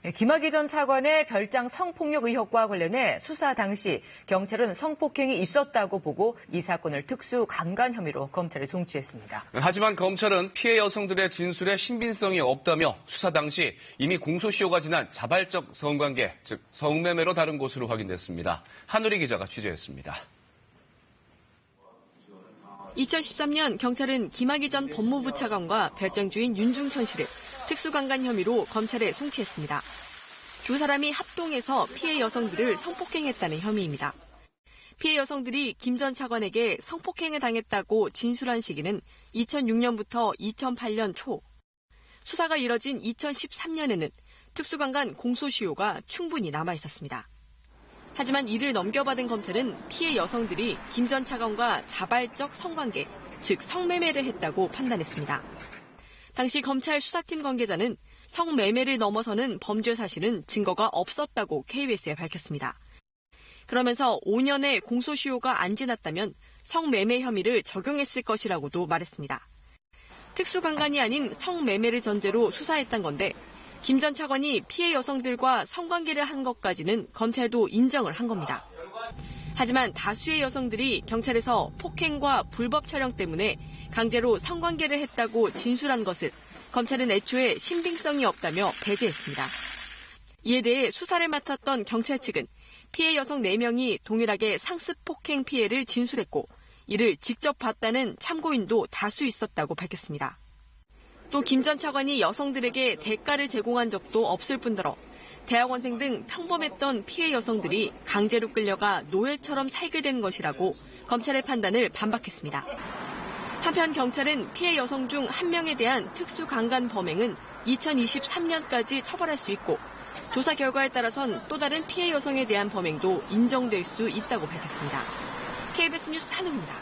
김학의 전 차관의 별장 성폭력 의혹과 관련해 수사 당시 경찰은 성폭행이 있었다고 보고 이 사건을 특수 강간 혐의로 검찰에 송치했습니다. 하지만 검찰은 피해 여성들의 진술에 신빙성이 없다며 수사 당시 이미 공소시효가 지난 자발적 성관계, 즉 성매매로 다른 것으로 확인됐습니다. 한우리 기자가 취재했습니다. 2013년 경찰은 김학의 전 법무부 차관과 별장 주인 윤중천 씨를 특수강간 혐의로 검찰에 송치했습니다. 두 사람이 합동해서 피해 여성들을 성폭행했다는 혐의입니다. 피해 여성들이 김 전 차관에게 성폭행을 당했다고 진술한 시기는 2006년부터 2008년 초. 수사가 이뤄진 2013년에는 특수강간 공소시효가 충분히 남아있었습니다. 하지만 이를 넘겨받은 검찰은 피해 여성들이 김 전 차관과 자발적 성관계, 즉 성매매를 했다고 판단했습니다. 당시 검찰 수사팀 관계자는 성매매를 넘어서는 범죄 사실은 증거가 없었다고 KBS에 밝혔습니다. 그러면서 5년의 공소시효가 안 지났다면 성매매 혐의를 적용했을 것이라고도 말했습니다. 특수강간이 아닌 성매매를 전제로 수사했던 건데 김 전 차관이 피해 여성들과 성관계를 한 것까지는 검찰도 인정을 한 겁니다. 하지만 다수의 여성들이 경찰에서 폭행과 불법 촬영 때문에 강제로 성관계를 했다고 진술한 것을 검찰은 애초에 신빙성이 없다며 배제했습니다. 이에 대해 수사를 맡았던 경찰 측은 피해 여성 4명이 동일하게 상습 폭행 피해를 진술했고 이를 직접 봤다는 참고인도 다수 있었다고 밝혔습니다. 또 김 전 차관이 여성들에게 대가를 제공한 적도 없을 뿐더러 대학원생 등 평범했던 피해 여성들이 강제로 끌려가 노예처럼 살게 된 것이라고 검찰의 판단을 반박했습니다. 한편 경찰은 피해 여성 중 1명에 대한 특수강간 범행은 2023년까지 처벌할 수 있고 조사 결과에 따라선 또 다른 피해 여성에 대한 범행도 인정될 수 있다고 밝혔습니다. KBS 뉴스 한우입니다.